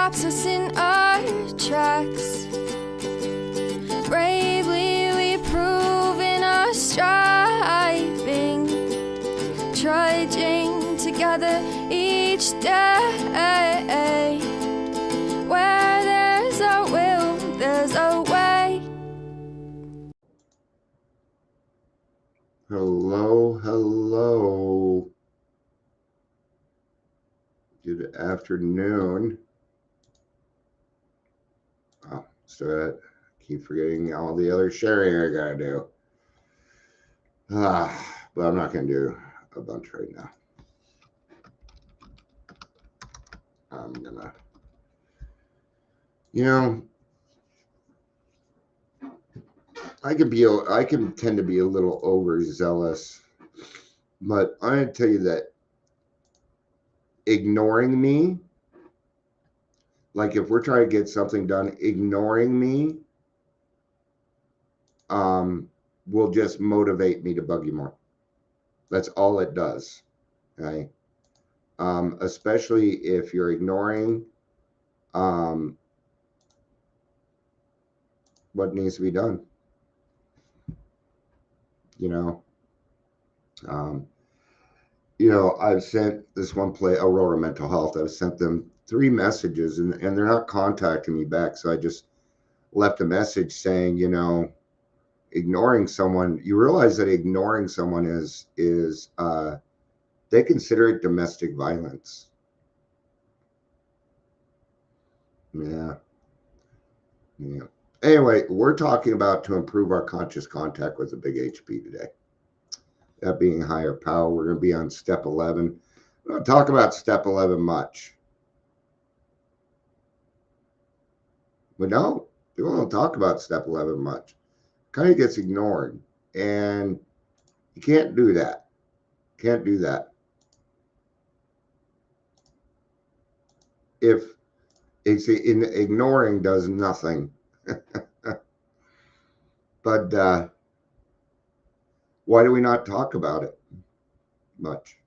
stops us in our tracks. Bravely we prove in our striving, trudging together each day. Where there's a will, there's a way. Hello, hello. Good afternoon. Oh, so keep forgetting all the other sharing I gotta do. But I'm not gonna do a bunch right now. I'm gonna, I can tend to be a little overzealous, but I'm gonna tell you that ignoring me, like if we're trying to get something done, ignoring me will just motivate me to bug you more. That's all it does. Okay. Especially if you're ignoring what needs to be done. I've sent this one Aurora Mental Health. I've sent them 3 messages and they're not contacting me back. So I just left a message saying, ignoring someone, you realize that ignoring someone is they consider it domestic violence. Yeah. Anyway, we're talking about to improve our conscious contact with the big HP today. That being higher power, we're going to be on step 11. We don't talk about step 11 much. We don't. People don't talk about step 11 much. Kind of gets ignored. And you can't do that. Can't do that. If it's ignoring does nothing. But why do we not talk about it much?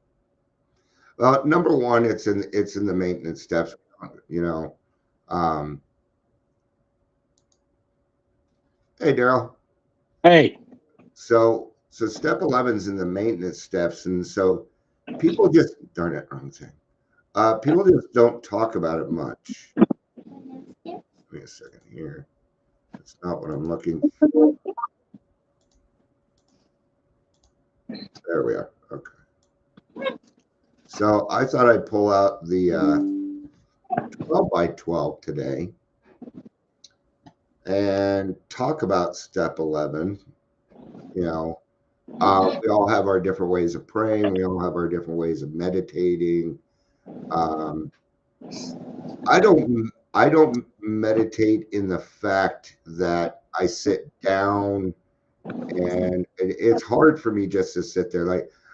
Well, number one, it's in the maintenance steps. Hey, Daryl. Hey. So step 11 is in the maintenance steps, and so people just darn it, wrong thing. People just don't talk about it much. Wait a second here. That's not what I'm looking for. There we are. Okay. So I thought I'd pull out the 12 by 12 today and talk about step 11. We all have our different ways of praying. We all have our different ways of meditating. I don't meditate in the fact that I sit down and it's hard for me just to sit there.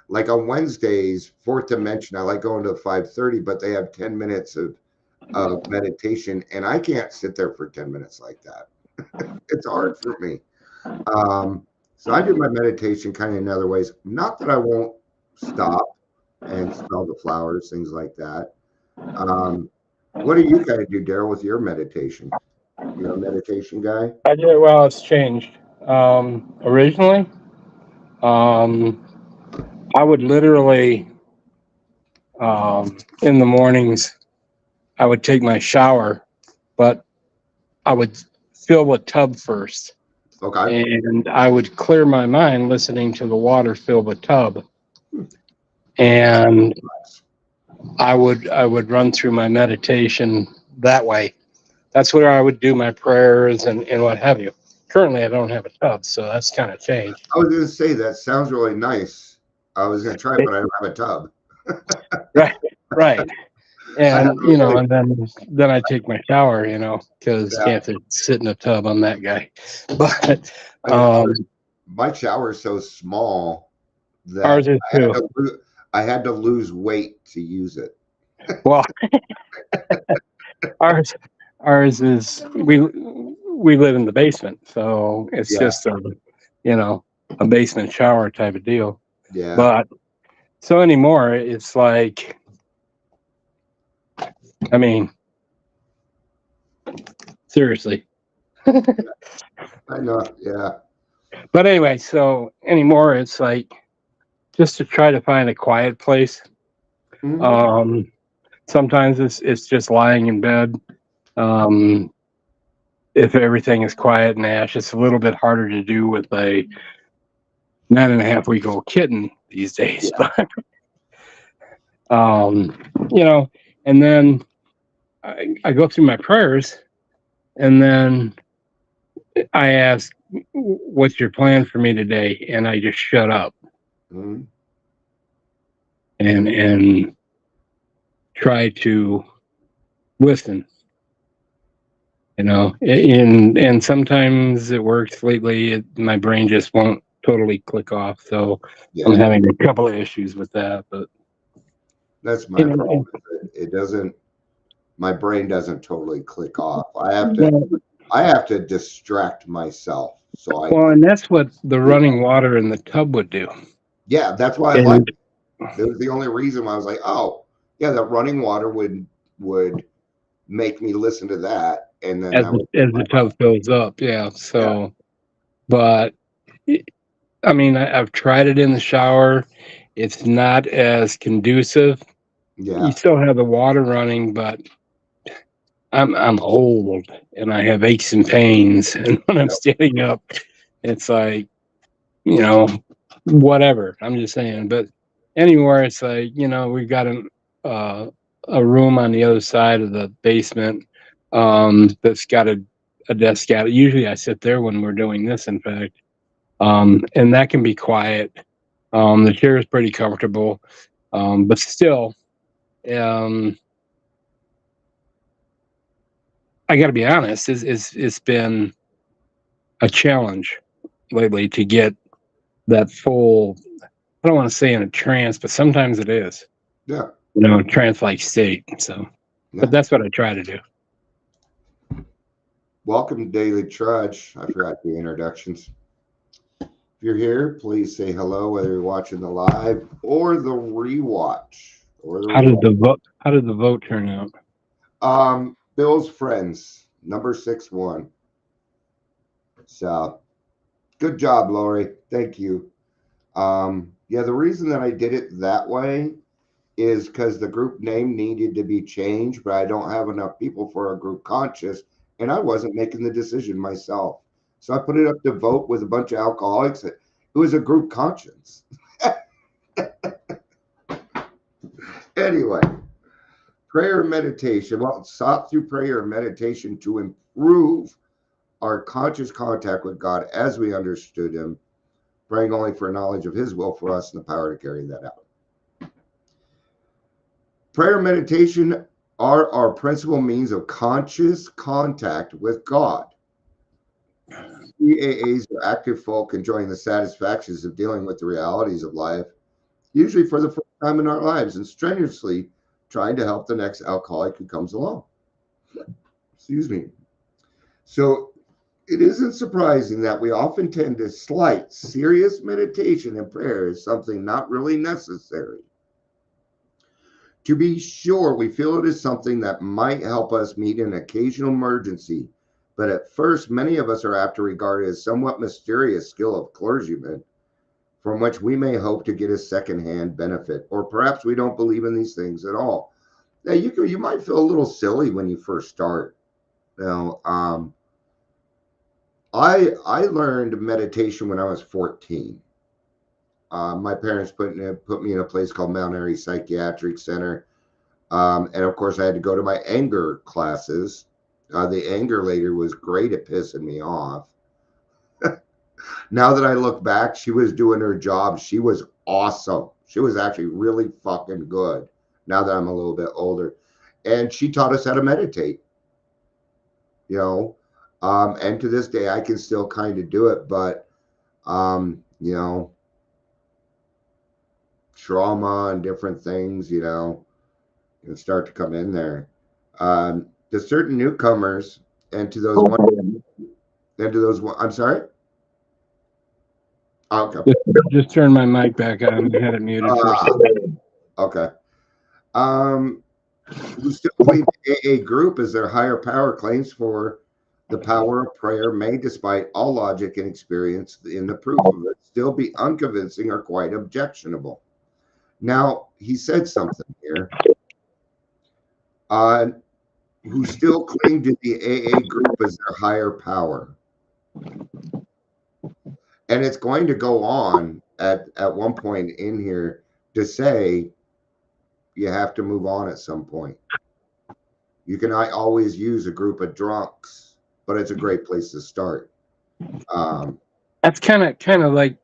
Like on Wednesdays, Fourth Dimension, I like going to 5:30, but they have 10 minutes of meditation, and I can't sit there for 10 minutes like that. It's hard for me. So I do my meditation kind of in other ways. Not that I won't stop and smell the flowers, things like that. What do you guys do, Daryl, with your meditation? You're a meditation guy? I do. Well, it's changed. Originally, I would literally, in the mornings, I would take my shower, but I would fill the tub first. Okay. And I would clear my mind listening to the water fill the tub. And I would run through my meditation that way. That's where I would do my prayers and what have you. Currently, I don't have a tub, so that's kind of changed. I was going to say, that sounds really nice. I was going to try it, but I don't have a tub. Right. And, and then I take my shower, because can't sit in a tub. I'm that guy. But my shower is so small that ours is too. I had to lose weight to use it. Well, ours is we live in the basement, so it's just a basement shower type of deal. Yeah. But so anymore, it's like, I mean, Seriously. I know. Yeah. But anyway, so anymore, it's like just to try to find a quiet place. Mhm. Sometimes it's just lying in bed. Um, if everything is quiet and ash, it's a little bit harder to do with a 9.5-week-old kitten these days. Yeah. But you know, and then I go through my prayers, and then I ask, "What's your plan for me today?" And I just shut up Mhm. and try to listen. And sometimes it works. Lately, my brain just won't totally click off. So I'm Yeah. having a couple of issues with that. But That's my you know, problem. It doesn't. My brain doesn't totally click off. well, I have to distract myself so I well, can. and that's what the running water in the tub would do. Yeah, that's why I like. And That was the only reason why I was like, oh, yeah, that running water would make me listen to that, and then as that would as the tub fills up, yeah. yeah, So, but I mean, I've tried it in the shower. It's not as conducive. You yeah, still have the water running, but I'm old and I have aches and pains, and when I'm yep, standing up, it's like, you know, whatever. I'm just saying. But anywhere, it's like, we've got uh, a room on the other side of the basement that's got a desk at it. Usually, I sit there when we're doing this. In fact, and that can be quiet. The chair is pretty comfortable, but still, um, I got to be honest. It's been a challenge lately to get that full. I don't want to say in a trance, but sometimes it is. yeah, Trance-like state. So, but yeah. that's what I try to do. Welcome to Daily Trudge. I forgot the introductions. If you're here, please say hello, whether you're watching the live or the rewatch or the replay. How did the vote turn out? Bill's friends, number 6-1. So good job, Lori. Thank you. Yeah, the reason that I did it that way is because the group name needed to be changed, but I don't have enough people for a group conscious, and I wasn't making the decision myself. So I put it up to vote with a bunch of alcoholics. It was a group conscience. Anyway, prayer and meditation. Well, sought through prayer and meditation to improve our conscious contact with God as we understood Him, praying only for knowledge of His will for us and the power to carry that out. Prayer and meditation are our principal means of conscious contact with God. CAAs are active folk enjoying the satisfactions of dealing with the realities of life, usually for the first time in our lives, and strenuously trying to help the next alcoholic who comes along. Excuse me. So it isn't surprising that we often tend to slight serious meditation and prayer as something not really necessary. To be sure, we feel it is something that might help us meet an occasional emergency, but at first, many of us are apt to regard it as somewhat mysterious skill of clergymen from which we may hope to get a secondhand benefit, or perhaps we don't believe in these things at all. Now, you might feel a little silly when you first start. I learned meditation when I was 14. My parents put me in a place called Mount Airy Psychiatric Center. And of course, I had to go to my anger classes. The anger lady was great at pissing me off. Now that I look back, she was doing her job. She was awesome. She was actually really fucking good now that I'm a little bit older. And she taught us how to meditate, you know. And to this day, I can still kind of do it, but, trauma and different things, start to come in there. To certain newcomers and to those I'm sorry. Okay. Just turn my mic back on. I had it muted for a second. Okay. Who still believe the AA group is their higher power claims for The power of prayer may, despite all logic and experience in the proof of it, still be unconvincing or quite objectionable. Now, he said something here. Who still cling to the AA group as their higher power. And it's going to go on at one point in here to say you have to move on at some point. You can always use a group of drunks, but it's a great place to start. That's kind of like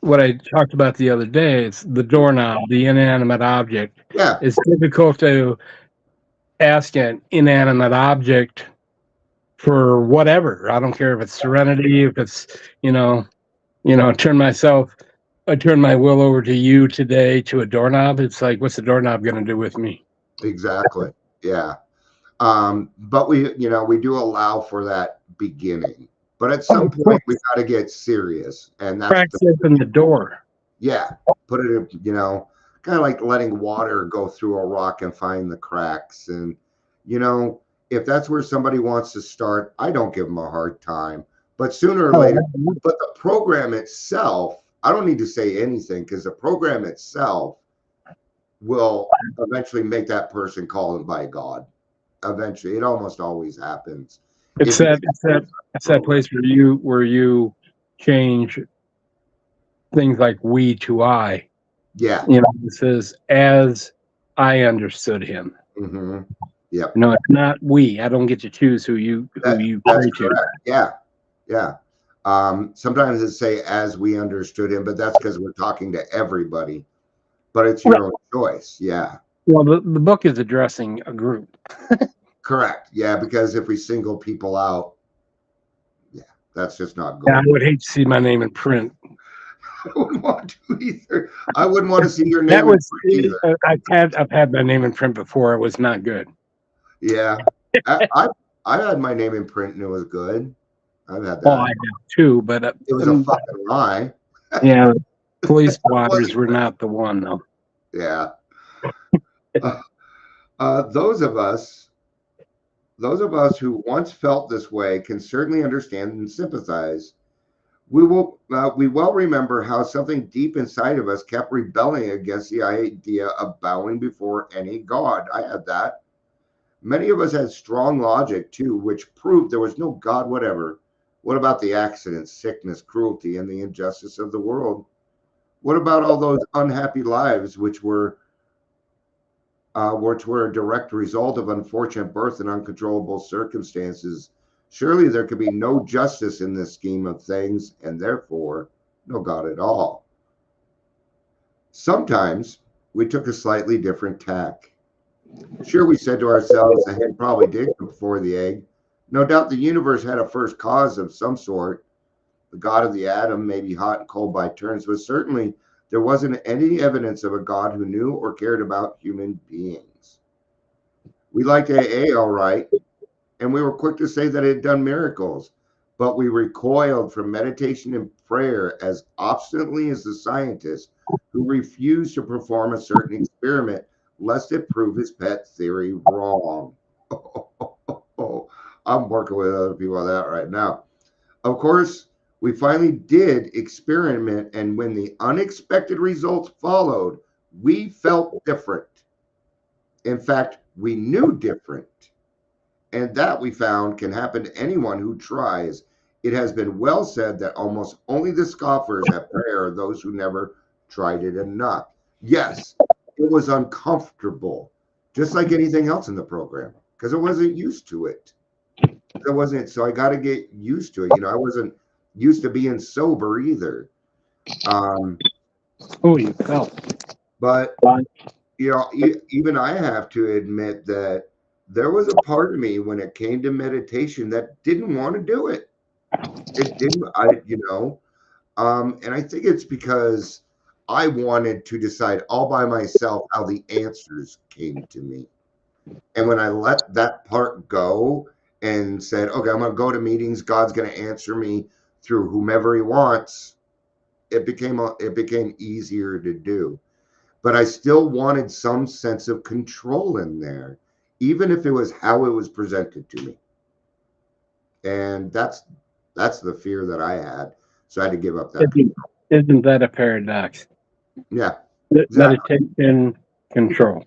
what I talked about the other day. It's the doorknob, the inanimate object. Yeah, It's difficult to ask an inanimate object for whatever. I don't care if it's serenity, if it's, I turn my will over to you today to a doorknob. It's like, what's the doorknob going to do with me? exactly. Yeah. But we do allow for that beginning. But at some point, we got to get serious, and that's cracks open the door. Yeah, put it in, kind of like letting water go through a rock and find the cracks. And if that's where somebody wants to start, I don't give them a hard time. But sooner or later, but the program itself, I don't need to say anything because the program itself will eventually make that person call him by God. Eventually, it almost always happens. It's that place where you change things like we to I. Yeah. It says as I understood him. Mm-hmm. Yeah. No, it's not we. I don't get to choose who you pray to. Yeah. Yeah. Sometimes it say as we understood him, but that's because we're talking to everybody. But it's your own choice. Yeah. Well, the book is addressing a group. Correct. Yeah, because if we single people out, yeah, that's just not good. Yeah, I would hate to see my name in print. I wouldn't want to either. I wouldn't want to see your name in print either. I've had my name in print before. It was not good. Yeah. I had my name in print and it was good. I've had that. Oh, I have too, but it was a fucking lie. Yeah, police blotters were not the one though. Yeah. Those of us who once felt this way can certainly understand and sympathize. We well remember how something deep inside of us kept rebelling against the idea of bowing before any god. I had that. Many of us had strong logic too, which proved there was no God whatever. What about the accidents, sickness, cruelty, and the injustice of the world? What about all those unhappy lives which were a direct result of unfortunate birth and uncontrollable circumstances? Surely there could be no justice in this scheme of things, and therefore no God at all. Sometimes we took a slightly different tack. Sure, we said to ourselves, the hen probably did come before the egg. No doubt the universe had a first cause of some sort. The God of the atom may be hot and cold by turns, but certainly there wasn't any evidence of a God who knew or cared about human beings. We liked AA all right, and we were quick to say that it had done miracles, but we recoiled from meditation and prayer as obstinately as the scientist who refused to perform a certain experiment lest it prove his pet theory wrong. I'm working with other people on that right now. Of course, we finally did experiment, and when the unexpected results followed, we felt different. In fact, we knew different. And that we found can happen to anyone who tries. It has been well said that almost only the scoffers at prayer are those who never tried it enough. Yes, it was uncomfortable, just like anything else in the program, because I wasn't used to it. So I got to get used to it. I wasn't used to being sober either. You felt. But even I have to admit that there was a part of me when it came to meditation that didn't want to do it. It didn't. And I think it's because I wanted to decide all by myself how the answers came to me. And when I let that part go and said, okay, I'm going to go to meetings, God's going to answer me through whomever he wants, it became easier to do. But I still wanted some sense of control in there, even if it was how it was presented to me. And that's the fear that I had. So I had to give up that. Isn't that a paradox? Yeah, exactly. Meditation, control.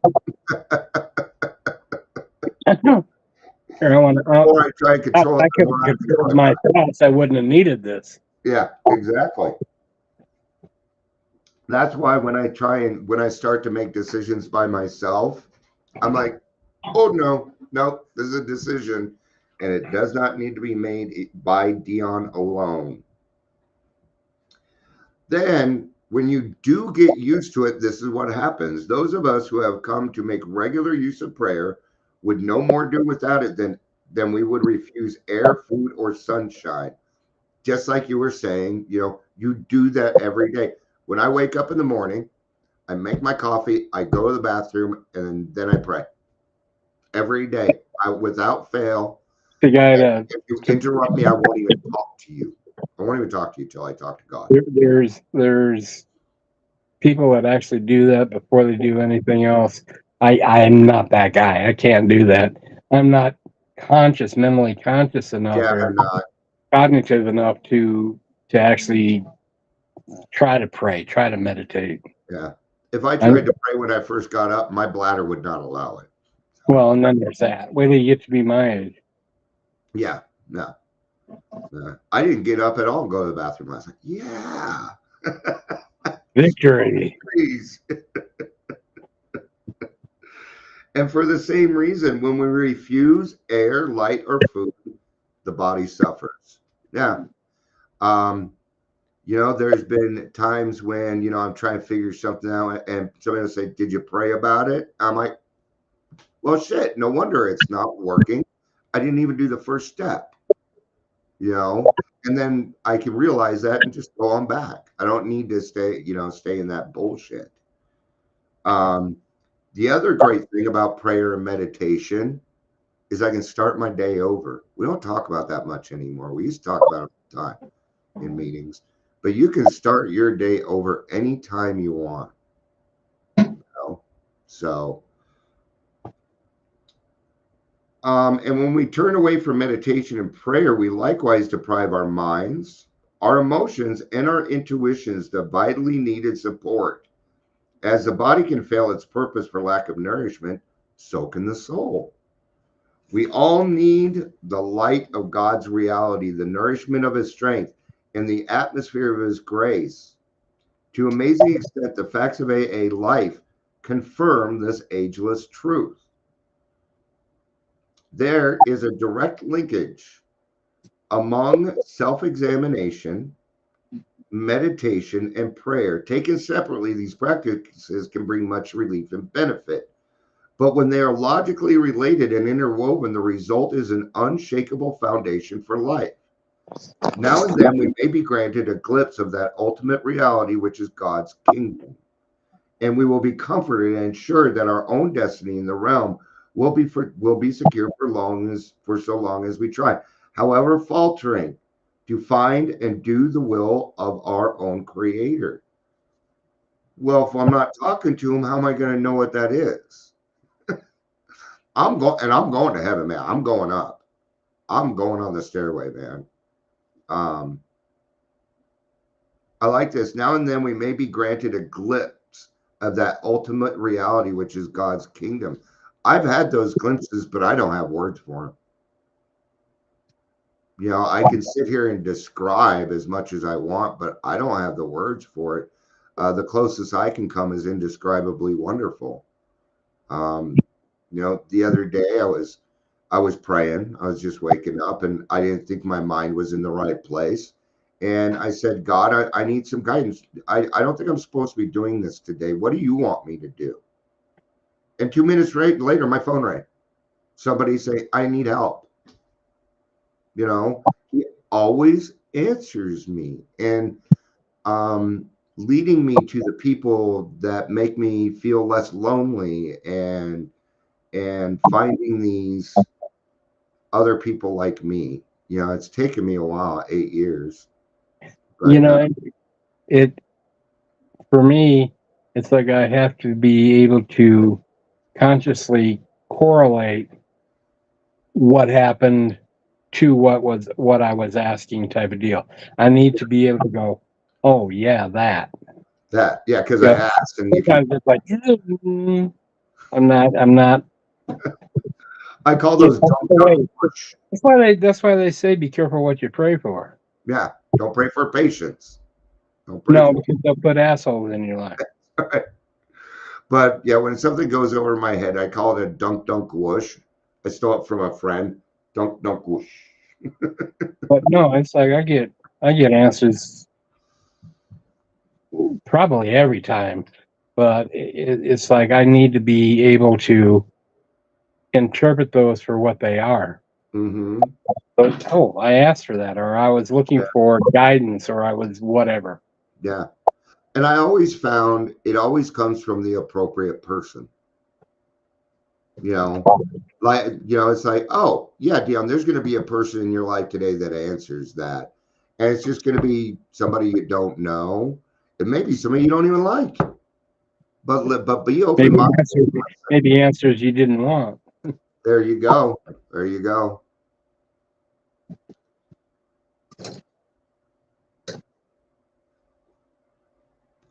I want The more I try and control it, I the could more have out of control controlled I my got. thoughts. I wouldn't have needed this. Yeah, exactly. That's why when I start to make decisions by myself, I'm like, oh no, this is a decision, and it does not need to be made by Dion alone. Then, when you do get used to it, this is what happens. Those of us who have come to make regular use of prayer would no more do without it than we would refuse air, food, or sunshine. Just like you were saying, you do that every day. When I wake up in the morning, I make my coffee, I go to the bathroom, and then I pray every day, without fail. The guy that If you interrupt me, I won't even talk to you. I won't even talk to you till I talk to God. there's people that actually do that before they do anything else. I'm not that guy. I can't do that. I'm not mentally conscious enough Yeah, or I'm not. cognitive enough to actually try to pray, try to meditate. Yeah. If I tried to pray when I first got up, my bladder would not allow it. Well, and then there's that. Wait till you get to be my age. Yeah, no. I didn't get up at all and go to the bathroom last night. Yeah. Victory. Please. And for the same reason, when we refuse air, light, or food, the body suffers. Yeah. There's been times when, I'm trying to figure something out and somebody will say, did you pray about it? I'm like, well, shit, no wonder it's not working. I didn't even do the first step, and then I can realize that and just go on back. I don't need to stay in that bullshit. The other great thing about prayer and meditation is I can start my day over. We don't talk about that much anymore. We used to talk about it all the time in meetings, but you can start your day over anytime you want. So, and when we turn away from meditation and prayer, we likewise deprive our minds, our emotions, and our intuitions the vitally needed support. As the body can fail its purpose for lack of nourishment, so can the soul. We all need the light of God's reality, the nourishment of his strength, and the atmosphere of his grace. To amazing extent, the facts of AA life confirm this ageless truth. There is a direct linkage among self-examination, meditation, and prayer. Taken separately, these practices can bring much relief and benefit. But when they are logically related and interwoven, the result is an unshakable foundation for life. Now and then, we may be granted a glimpse of that ultimate reality, which is God's kingdom. And we will be comforted and assured that our own destiny in the realm will be secure for so long as we try, however faltering, to find and do the will of our own Creator. Well, if I'm not talking to him, how am I going to know what that is? I'm going to heaven, man. I'm going up. I'm going on the stairway, man. I like this. Now and then we may be granted a glimpse of that ultimate reality, which is God's kingdom. I've had those glimpses, but I don't have words for them. I can sit here and describe as much as I want, but I don't have the words for it. The closest I can come is indescribably wonderful. The other day I was praying. I was just waking up and I didn't think my mind was in the right place. And I said, God, I need some guidance. I don't think I'm supposed to be doing this today. What do you want me to do? And 2 minutes later, my phone rang. Somebody say, I need help. He always answers me and leading me to the people that make me feel less lonely and finding these other people like me. It's taken me a while, 8 years. But, it for me, it's like I have to be able to consciously correlate what happened to what I was asking type of deal. I need to be able to go, oh yeah, that. Yeah, because I Yeah. asked, and you can. Sometimes it's like, I'm not. I call Yeah, those that's dump the dump way. push. That's why they say be careful what you pray for. Yeah, don't pray for patience. Don't pray No, for. because they'll put assholes in your life. But yeah, when something goes over my head, I call it a dunk dunk whoosh. I stole it from a friend. Dunk dunk whoosh. But no, it's like I get answers probably every time, but it's like I need to be able to interpret those for what they are. Mm-hmm. But, oh, I asked for that, or I was looking Yeah. for guidance, or I was whatever. Yeah. And I always found it always comes from the appropriate person. You know, it's like, oh, yeah, Dion, there's going to be a person in your life today that answers that. And it's just going to be somebody you don't know. It may be somebody you don't even like. But be open Maybe minded. maybe answers you didn't want. There you go. There you go.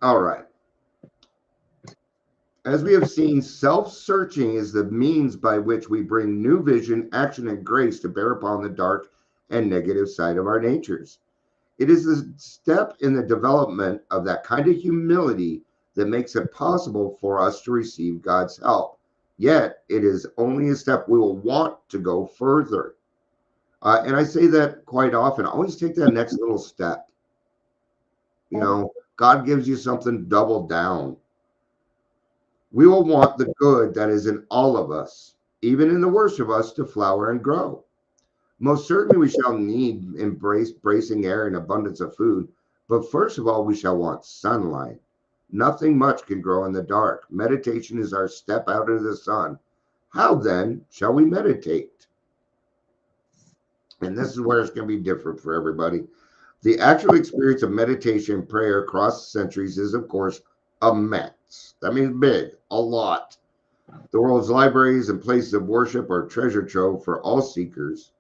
All right. As we have seen, self searching is the means by which we bring new vision, action, and grace to bear upon the dark and negative side of our natures. It is a step in the development of that kind of humility that makes it possible for us to receive God's help. Yet, it is only a step we will want to go further. And I say that quite often. Always take that next little step. God gives you something, double down. We will want the good that is in all of us, even in the worst of us, to flower and grow. Most certainly, we shall need bracing air and abundance of food, but first of all, we shall want sunlight. Nothing much can grow in the dark. Meditation is our step out into the sun. How then shall we meditate? And this is where it's going to be different for everybody. The actual experience of meditation and prayer across the centuries is, of course, immense. That means big, a lot. The world's libraries and places of worship are treasure trove for all seekers.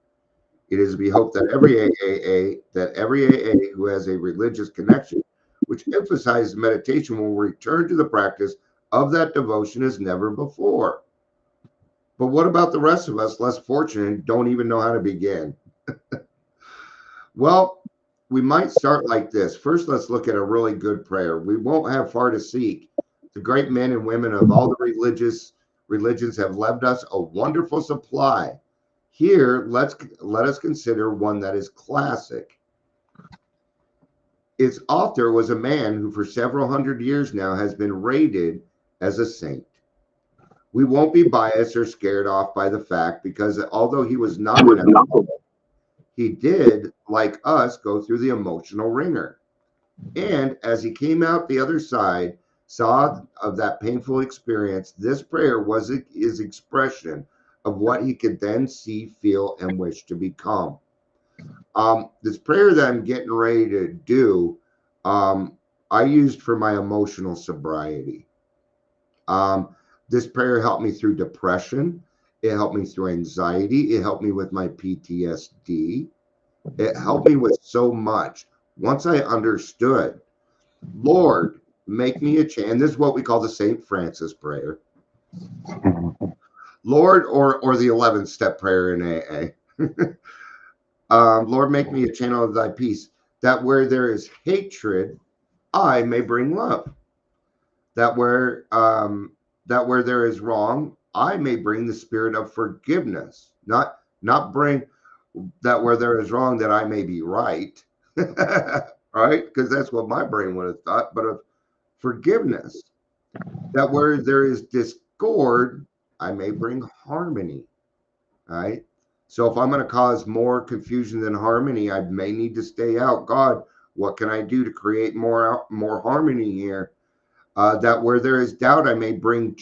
It is to be hoped that every AA who has a religious connection, which emphasizes meditation, will return to the practice of that devotion as never before. But what about the rest of us, less fortunate, and don't even know how to begin? Well, we might start like this. First, let's look at a really good prayer. We won't have far to seek. The great men and women of all the religions have left us a wonderful supply. Here, let us consider one that is classic. Its author was a man who for several hundred years now has been rated as a saint. We won't be biased or scared off by the fact, because although he was not an alcoholic, he did, like us, go through the emotional ringer. And as he came out the other side, saw of that painful experience, this prayer was his expression of what he could then see, feel, and wish to become. This prayer that I'm getting ready to do, I used for my emotional sobriety. This prayer helped me through depression. It helped me through anxiety. It helped me with my PTSD. It helped me with so much. Once I understood, Lord, make me a channel. And this is what we call the St. Francis prayer. Lord, or the 11th step prayer in AA. Lord, make me a channel of thy peace, that where there is hatred, I may bring love. That where there is wrong, I may bring the spirit of forgiveness. Not bring that where there is wrong, that I may be right. Right? Because that's what my brain would have thought, but of forgiveness. That where there is discord, I may bring harmony. Right? So if I'm going to cause more confusion than harmony, I may need to stay out. God, what can I do to create more harmony here? That where there is doubt, I may bring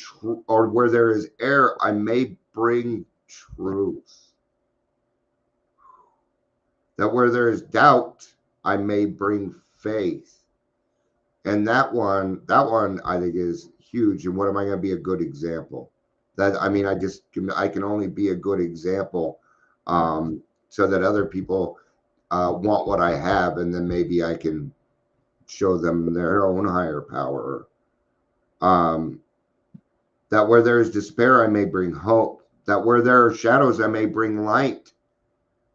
or where there is error, I may bring truth. That where there is doubt, I may bring faith. And that one I think is huge. And what am I going to be a good example? I can only be a good example so that other people want what I have, and then maybe I can show them their own higher power. That where there is despair, I may bring hope. That where there are shadows, I may bring light.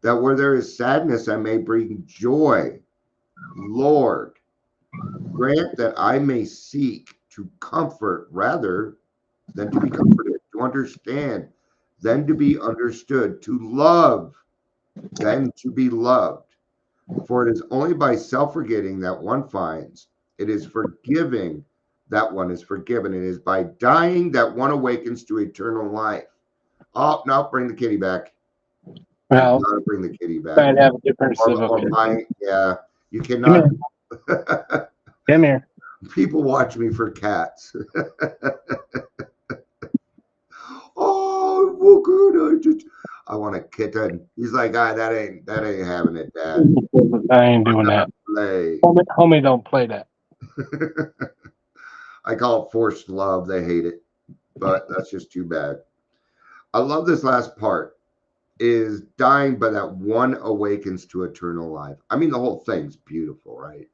That where there is sadness, I may bring joy. Lord, grant that I may seek to comfort rather than to be comforted, to understand than to be understood, to love than to be loved. For it is only by self forgetting that one finds, it is forgiving that one is forgiven. It is by dying that one awakens to eternal life. Oh, no, bring the kitty back. Well, You gotta bring the kitty back. try and have a different Or my, yeah, you Come cannot. here. Come here. People watch me for cats. Oh, well, good. I want a kitten. He's like, that ain't having it, Dad. I ain't doing that. Play. Homie, don't play that. I call it forced love. They hate it, but that's just too bad. I love this last part. Is dying, but that one awakens to eternal life. I mean, the whole thing's beautiful, right?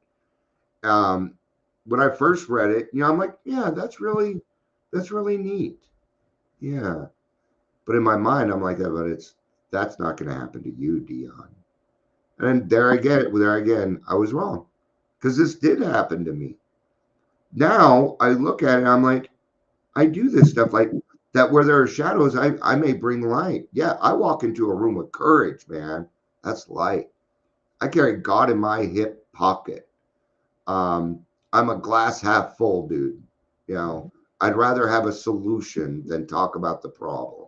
When I first read it, I'm like, yeah, that's really neat. Yeah. But in my mind, I'm like, but that's not going to happen to you, Dion. And there again, I was wrong, because this did happen to me. Now I look at it, I'm like, I do this stuff like that where there are shadows, I may bring light. Yeah, I walk into a room with courage, man. That's light. I carry God in my hip pocket. I'm a glass half full dude. I'd rather have a solution than talk about the problem.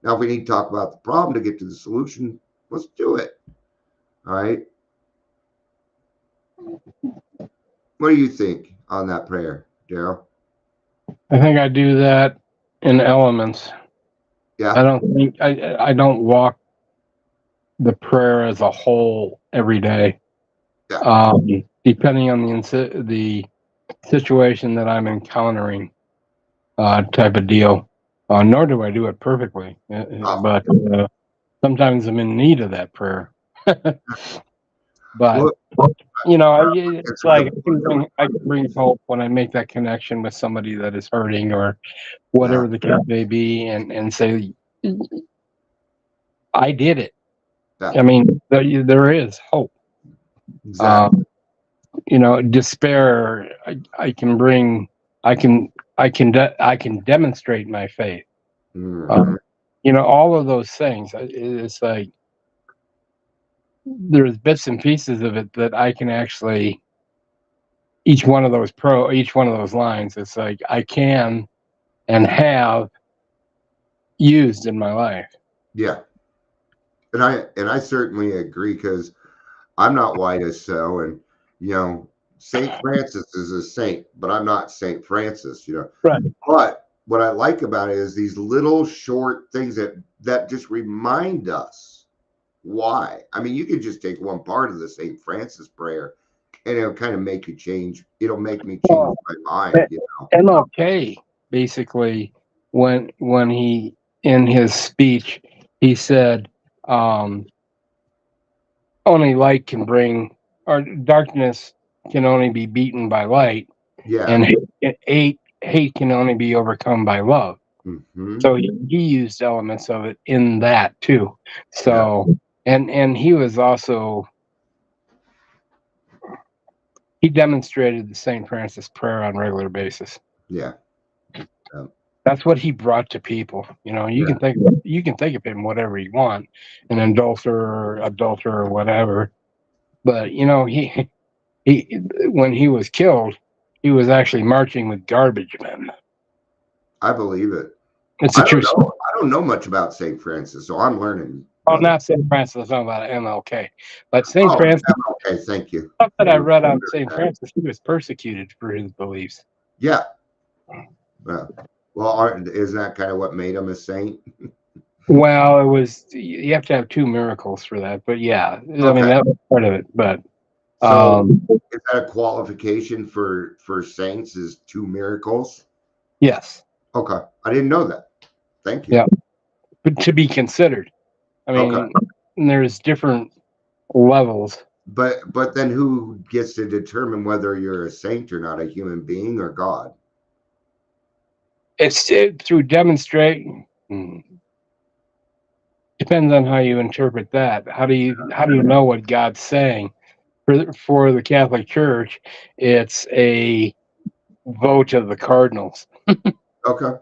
Now, if we need to talk about the problem to get to the solution, let's do it. All right. What do you think on that prayer, Daryl? I think I do that in elements. Yeah. I don't walk the prayer as a whole every day. Yeah. Depending on the situation that I'm encountering, type of deal. Nor do I do it perfectly, but sometimes I'm in need of that prayer. But it's like I can bring hope when I make that connection with somebody that is hurting or whatever the case may be, and say, I did it. Yeah. I mean, there is hope. Exactly. Despair. I can demonstrate my faith. Mm-hmm. All of those things. It's like there's bits and pieces of it that I can actually. Each one of those lines. It's like I can and have used in my life. Yeah. And I certainly agree, because I'm not white as snow, and Saint Francis is a saint, but I'm not Saint Francis, Right. But what I like about it is these little short things that just remind us why. I mean, you could just take one part of the Saint Francis prayer, and it'll kind of make you change. It'll make me change my mind. MLK basically, when he in his speech, he said, only light can bring, or darkness can only be beaten by light. Yeah. And hate can only be overcome by love. Mm-hmm. So he used elements of it in that too. So and he was also, he demonstrated the St. Francis prayer on a regular basis. Yeah. That's what he brought to people. You can think of him whatever you want, an adulterer or whatever. But he when he was killed, he was actually marching with garbage men. I believe it. It's a true story. I don't know much about St. Francis, so I'm learning. Oh, not St. Francis. I'm talking about MLK. But St. Francis. Okay, thank you. Stuff that I read on St. Francis, he was persecuted for his beliefs. Yeah. Well, isn't that kind of what made him a saint? Well, you have to have two miracles for that. But yeah, okay. I mean, that was part of it. But so is that a qualification for saints, is two miracles? Yes. Okay. I didn't know that. Thank you. Yeah. But to be considered. I mean, there's different levels. But then who gets to determine whether you're a saint or not, a human being or God? It's through demonstrating. Depends on how you interpret that. How do you know what God's saying? For the Catholic Church, it's a vote of the cardinals. Okay.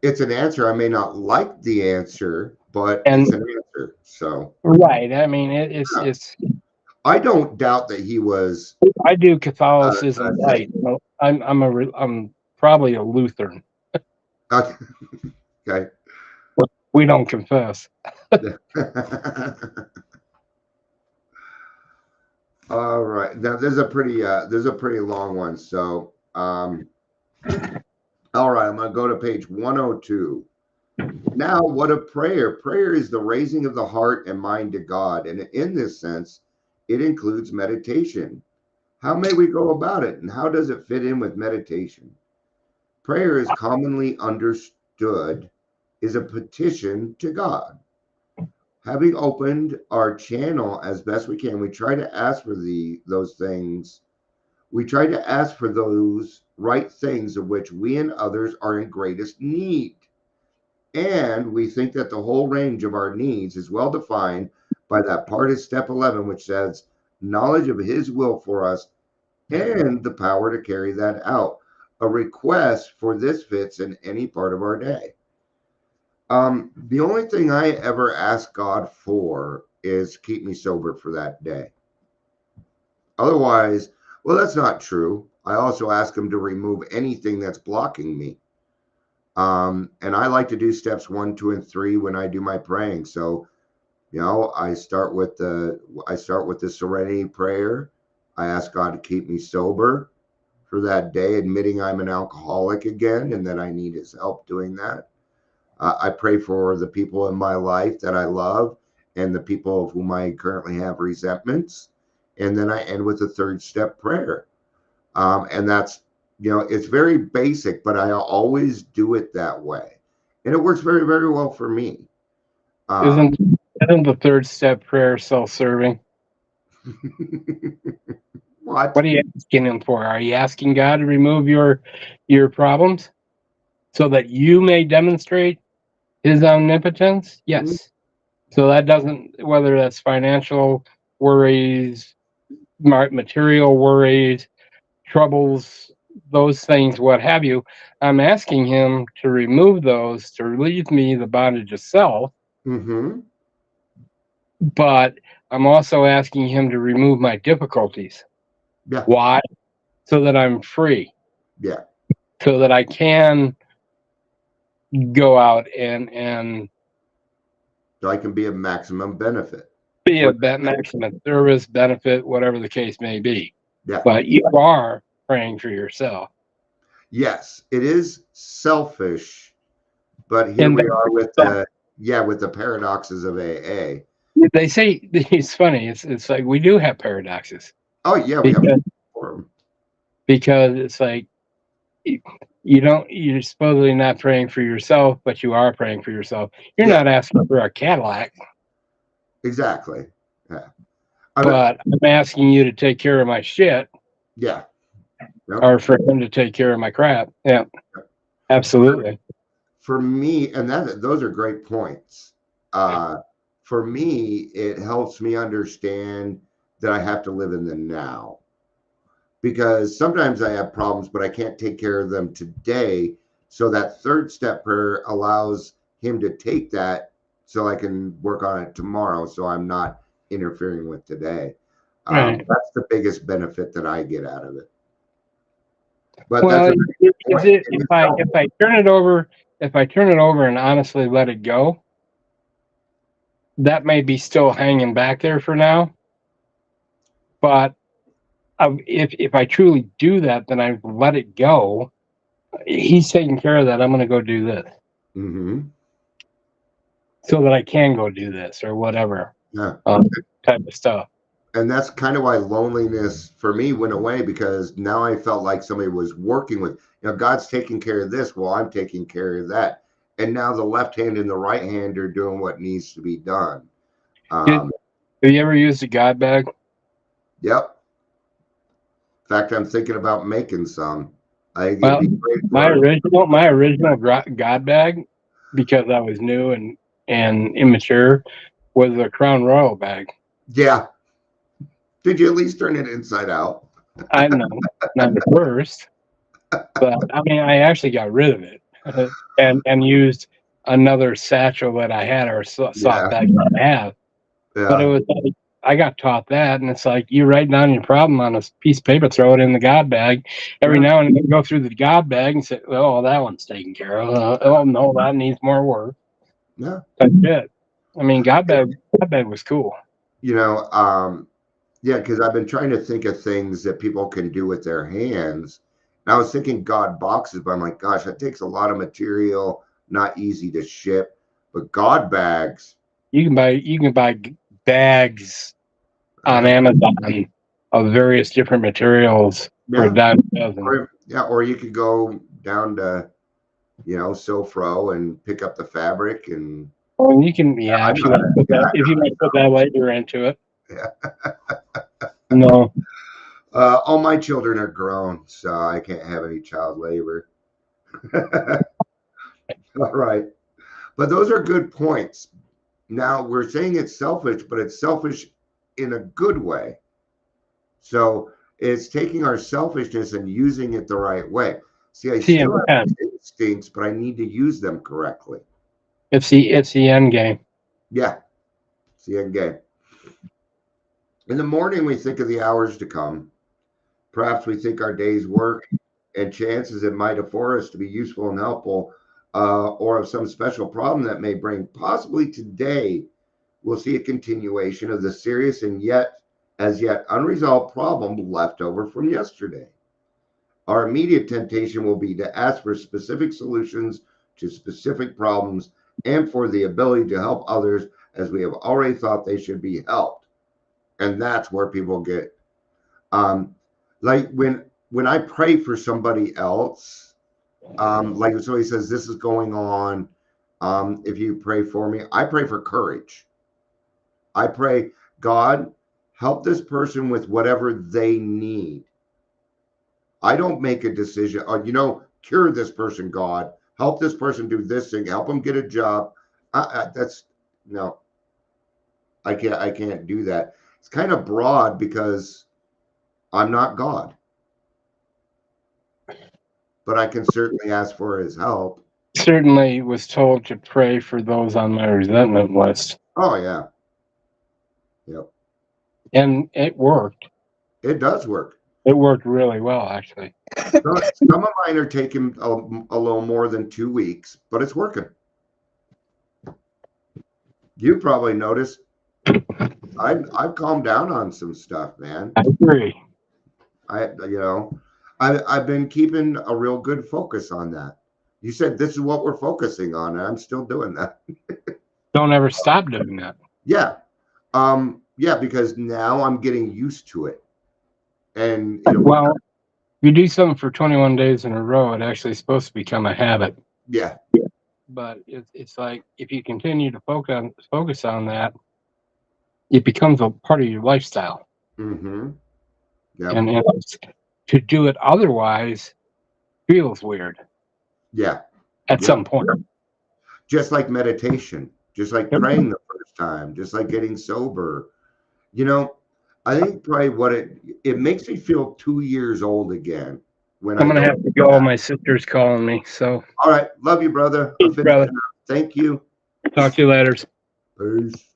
It's an answer. I may not like the answer, but it's an answer. So right. I mean, it's. I don't doubt that he was. I do Catholicism light. I'm probably a Lutheran. Okay. We don't confess. All right. Now there's a pretty long one. So all right, I'm gonna go to page 102. Now, what a prayer. Prayer is the raising of the heart and mind to God. And in this sense, it includes meditation. How may we go about it, and how does it fit in with meditation? Prayer is commonly understood is a petition to God. Having opened our channel as best we can, we try to ask for those things. We try to ask for those right things of which we and others are in greatest need. And we think that the whole range of our needs is well defined by that part of step 11, which says knowledge of his will for us and the power to carry that out. A request for this fits in any part of our day. The only thing I ever ask God for is keep me sober for that day. Otherwise, well, that's not true. I also ask him to remove anything that's blocking me. And I like to do steps 1, 2, and 3 when I do my praying. So, I start with the serenity prayer. I ask God to keep me sober for that day, admitting I'm an alcoholic again and that I need his help doing that. I pray for the people in my life that I love and the people of whom I currently have resentments. And then I end with a 3rd step prayer. And that's, it's very basic, but I always do it that way. And it works very, very well for me. Isn't the 3rd step prayer self-serving? What are you asking him for? Are you asking God to remove your problems so that you may demonstrate his omnipotence? Yes. Mm-hmm. So that doesn't, whether that's financial worries, material worries, troubles, those things, what have you, I'm asking him to remove those, to relieve me the bondage of self. Mm-hmm. But I'm also asking him to remove my difficulties. Yeah. Why? So that I'm free. Yeah. So that I can go out and so I can be of maximum benefit. Be a maximum service, benefit, whatever the case may be. Yeah. But you are praying for yourself. Yes, it is selfish, but here we are with the paradoxes of AA. They say it's funny. It's like we do have paradoxes. Oh yeah, we have them. Because it's like you're supposedly not praying for yourself, but you are praying for yourself. You're not asking for a Cadillac. Exactly. Yeah. But I'm asking you to take care of my shit. Yeah. Yep. Or for him to take care of my crap. Yeah. Yep. Absolutely. For me, and those are great points. For me, it helps me understand that I have to live in the now. Because sometimes I have problems, but I can't take care of them today. So that 3rd step prayer allows him to take that so I can work on it tomorrow. So I'm not interfering with today. Right. That's the biggest benefit that I get out of it. But well, if I turn it over and honestly let it go, that may be still hanging back there for now. But if I truly do that, then I let it go. He's taking care of that. I'm going to go do this. Mm-hmm. So that I can go do this or whatever. Yeah. Type of stuff. And that's kind of why loneliness for me went away, because now I felt like somebody was working with, God's taking care of this. Well, I'm taking care of that. and now the left hand and the right hand are doing what needs to be done. Have you ever used a God bag? Yep. In fact, I'm thinking about making some. I think Well, it'd be great my for original God bag, because I was new and immature, was a Crown Royal bag. yeah. Did you at least turn it inside out? I know, not at first, but I mean, I actually got rid of it and used another satchel that I had, or soft Yeah. bag that I have. But it Yeah. was like, I got taught that, and it's like, you write down your problem on a piece of paper, throw it in the God bag. Every Yeah. now and then, go through the God bag and say, "Oh, that one's taken care of. Oh no, that needs more work." Yeah. That's it. I mean, God bag was cool. You know, yeah, because I've been trying to think of things that people can do with their hands. And I was thinking God boxes, but I'm like, gosh, that takes a lot of material, not easy to ship. But God bags, You can buy bags on uh, Amazon of various different materials for a yeah, dime a dozen. or you could go down to, Sofro and pick up the fabric and Well, you can, yeah, I if know you how want to, to put yeah, that, if you want to put that later into it. yeah. No, All my children are grown, so I can't have any child labor. All right. But those are good points. Now we're saying it's selfish, but it's selfish in a good way. So it's taking our selfishness and using it the right way. See, I still yeah, have instincts, but I need to use them correctly. it's the end game. Yeah. See, again. In the morning, we think of the hours to come. Perhaps we think our day's work and chances it might afford us to be useful and helpful, or of some special problem that may bring. Possibly today, we'll see a continuation of the serious and yet as yet unresolved problem left over from yesterday. Our immediate temptation will be to ask for specific solutions to specific problems and for the ability to help others as we have already thought they should be helped. And that's where people get like when I pray for somebody else, like if somebody says this is going on, if you pray for me, I pray for courage. I pray, God, help this person with whatever they need. I don't make a decision, cure this person, God, help this person do this thing, help them get a job. That's no, I can't do that. It's kind of broad because I'm not God, but I can certainly ask for his help. Certainly was told to pray for those on my resentment list, Oh yeah. Yep. and it worked. It does work. It worked really well, actually. Some of mine are taking a little more than 2 weeks, but it's working. You probably noticed I've calmed down on some stuff, man. I agree. I've been keeping a real good focus on that. You said this is what we're focusing on, and I'm still doing that. Don't ever stop doing that. Yeah. Yeah, because now I'm getting used to it. And Well, if you do something for 21 days in a row, it actually is supposed to become a habit. yeah. But it's like, if you continue to focus on that, it becomes a part of your lifestyle. Mm-hmm. Yeah. And to do it otherwise feels weird Yeah. at some point. Just like meditation, just like praying the first time, just like getting sober. I think probably what it makes me feel 2 years old again when I'm I gonna go have to go. My sister's calling me. So, all right, love you, brother. peace, brother. Thank you. Talk to you later. Peace.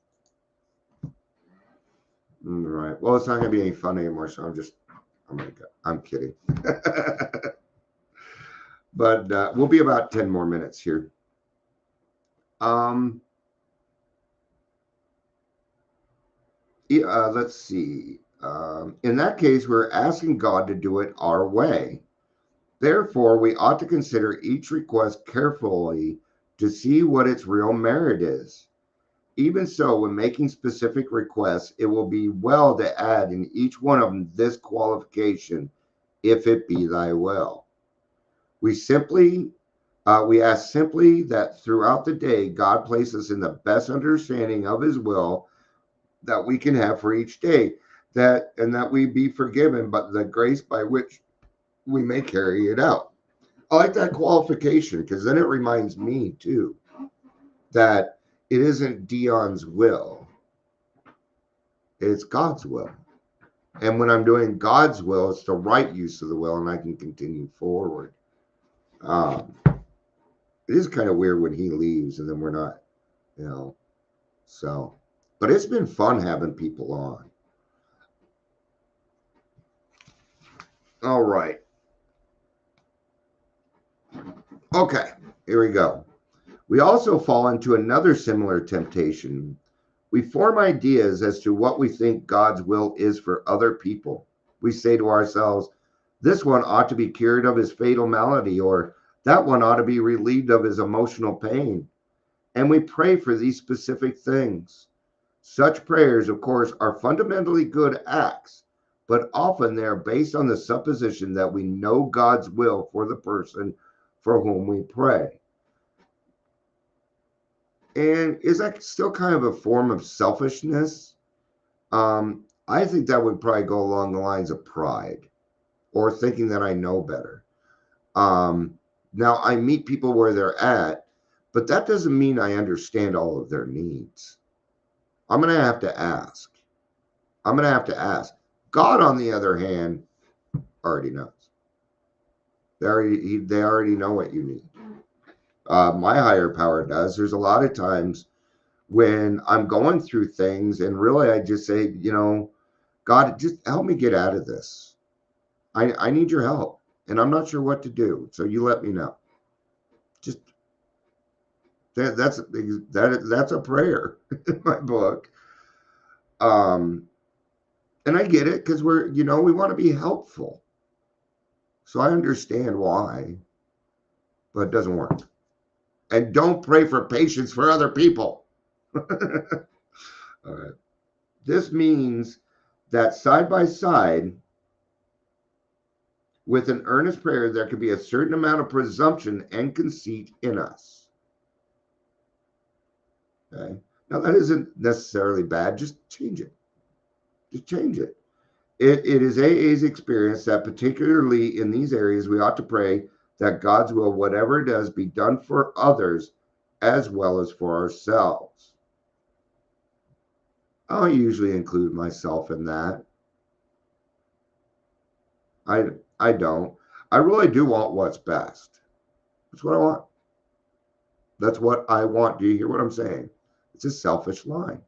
All right. Well, it's not gonna be any fun anymore, so I'm kidding. But we'll be about 10 more minutes here. Let's see. In that case, we're asking God to do it our way. Therefore, we ought to consider each request carefully to see what its real merit is. Even so, when making specific requests, it will be well to add in each one of them this qualification, if it be thy will. We simply We ask simply that throughout the day, God places in the best understanding of his will that we can have for each day, that we be forgiven, but the grace by which we may carry it out. I like that qualification because then it reminds me too that it isn't Dion's will, it's God's will. And when I'm doing God's will, it's the right use of the will, and I can continue forward. It is kind of weird when he leaves and then we're not, you know. So, but it's been fun having people on. All right. Okay, here we go. We also fall into another similar temptation. We form ideas as to what we think God's will is for other people. We say to ourselves, this one ought to be cured of his fatal malady, or that one ought to be relieved of his emotional pain. And we pray for these specific things. Such prayers, of course, are fundamentally good acts, but often they are based on the supposition that we know God's will for the person for whom we pray. And is that still kind of a form of selfishness? I think that would probably go along the lines of pride or thinking that I know better. Now, I meet people where they're at, but that doesn't mean I understand all of their needs. I'm going to have to ask. God, on the other hand, already knows. They already know what you need. My higher power does. There's a lot of times when I'm going through things and really I just say, God, just help me get out of this. I need your help and I'm not sure what to do. So you let me know. Just that's a prayer in my book. And I get it because we want to be helpful. So I understand why, but it doesn't work. And don't pray for patience for other people. All right. This means that side by side with an earnest prayer, there can be a certain amount of presumption and conceit in us. Okay. Now, that isn't necessarily bad. Just change it. Just change it. It is AA's experience that particularly in these areas, we ought to pray that God's will, whatever it does, be done for others as well as for ourselves. I'll usually include myself in that. I don't. I really do want what's best. That's what I want. That's what I want. Do you hear what I'm saying? It's a selfish line.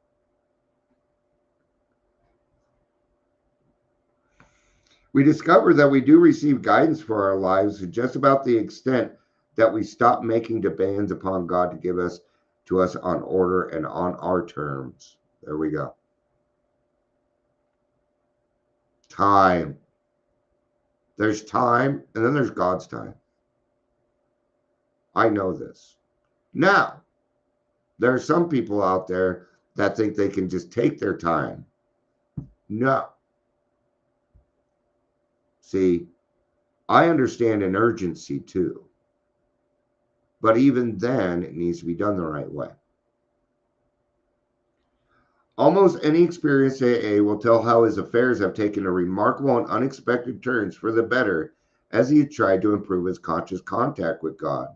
We discover that we do receive guidance for our lives to just about the extent that we stop making demands upon God to give us to us on order and on our terms. There we go. Time. There's time, and then there's God's time. I know this. Now, there are some people out there that think they can just take their time. No. See, I understand an urgency too. But even then, it needs to be done the right way. Almost any experienced AA will tell how his affairs have taken a remarkable and unexpected turns for the better as he tried to improve his conscious contact with God.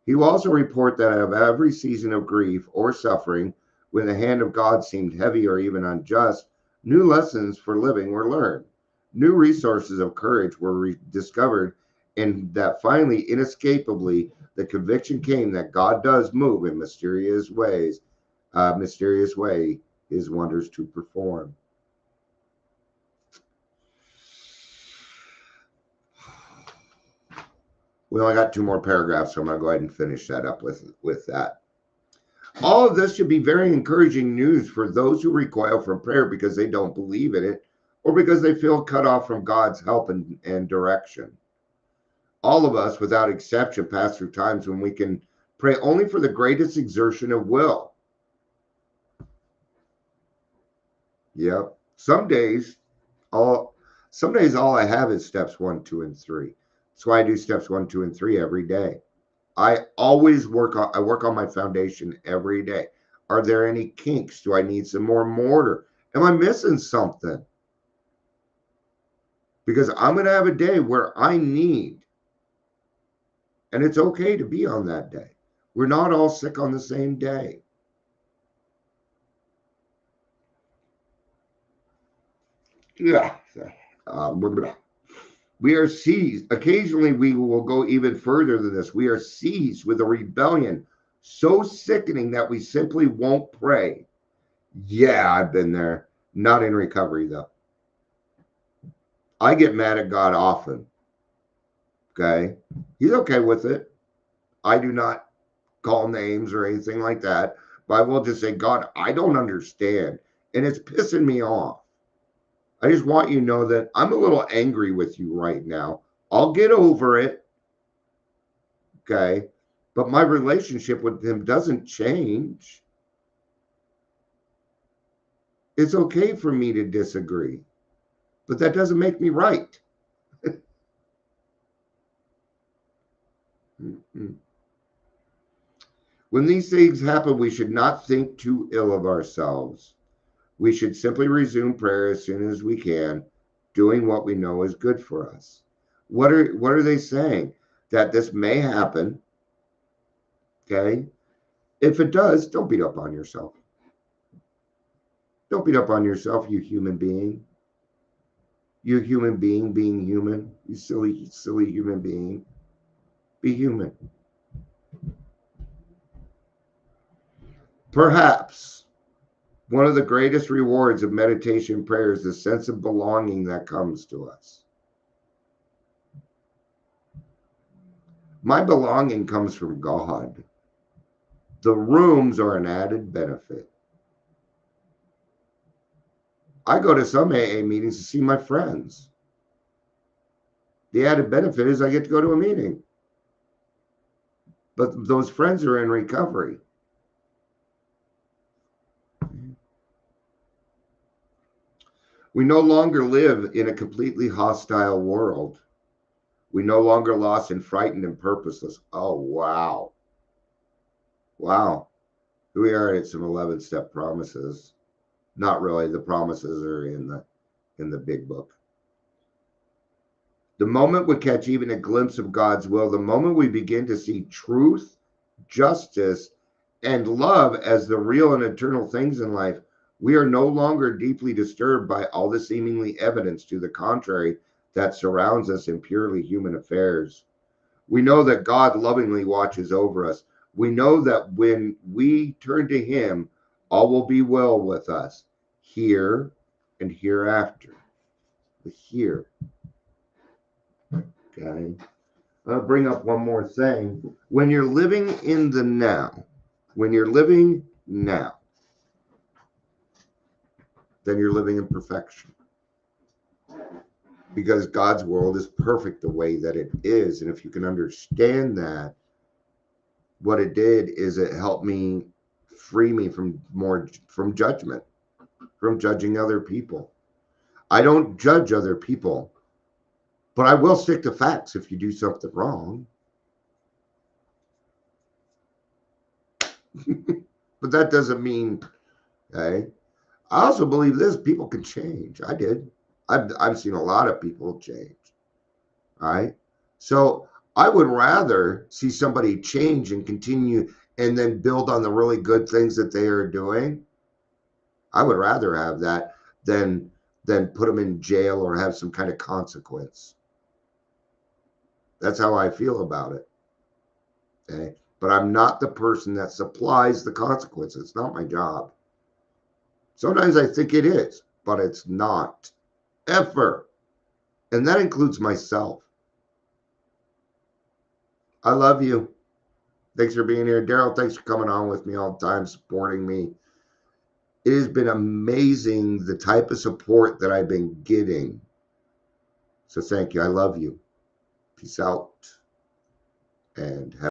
He will also report that out of every season of grief or suffering, when the hand of God seemed heavy or even unjust, new lessons for living were learned. New resources of courage were discovered, and that finally, inescapably, the conviction came that God does move in mysterious way, his wonders to perform. We only got 2 more paragraphs, so I'm going to go ahead and finish that up with that. All of this should be very encouraging news for those who recoil from prayer because they don't believe in it or because they feel cut off from God's help and direction. All of us, without exception, pass through times when we can pray only for the greatest exertion of will. Yep. Some days all I have is steps 1, 2, and 3. That's why I do steps 1, 2, and 3 every day. I always work on my foundation every day. Are there any kinks? Do I need some more mortar? Am I missing something? Because I'm going to have a day where I need, and it's okay to be on that day. We're not all sick on the same day. Yeah. We are seized. Occasionally, we will go even further than this. We are seized with a rebellion so sickening that we simply won't pray. Yeah, I've been there. Not in recovery, though. I get mad at God often. Okay. He's okay with it. I do not call names or anything like that. But I will just say, God, I don't understand. And it's pissing me off. I just want you to know that I'm a little angry with you right now. I'll get over it. Okay. But my relationship with him doesn't change. It's okay for me to disagree, but that doesn't make me right. When these things happen, we should not think too ill of ourselves. We should simply resume prayer as soon as we can, doing what we know is good for us. What are they saying? That this may happen. Okay. If it does, don't beat up on yourself. Don't beat up on yourself, you human being. You human being being human. You silly, silly human being. Be human. Perhaps one of the greatest rewards of meditation prayer is the sense of belonging that comes to us. My belonging comes from God. The rooms are an added benefit. I go to some AA meetings to see my friends. The added benefit is I get to go to a meeting. But those friends are in recovery. We no longer live in a completely hostile world. We no longer lost and frightened and purposeless. Oh, wow. Wow. Here we are at some 11-step promises. Not really. The promises are in the big book. The moment we catch even a glimpse of God's will, the moment we begin to see truth, justice, and love as the real and eternal things in life, we are no longer deeply disturbed by all the seemingly evidence to the contrary that surrounds us in purely human affairs. We know that God lovingly watches over us. We know that when we turn to Him, all will be well with us here and hereafter. The here. Okay. I'll bring up one more thing. When you're living in the now, when you're living now, then you're living in perfection. Because God's world is perfect the way that it is. And if you can understand that, what it did is it helped me free me from judgment, from judging other people. I don't judge other people, but I will stick to facts if you do something wrong. But that doesn't mean, okay. I also believe this: people can change. I did. I've seen a lot of people change. All right. So I would rather see somebody change and continue and then build on the really good things that they are doing. I would rather have that than put them in jail or have some kind of consequence. That's how I feel about it. Okay. But I'm not the person that supplies the consequences. It's not my job. Sometimes I think it is, but it's not. Ever. And that includes myself. I love you. Thanks for being here. Daryl, thanks for coming on with me all the time, supporting me. It has been amazing the type of support that I've been getting. So thank you. I love you. Peace out. And have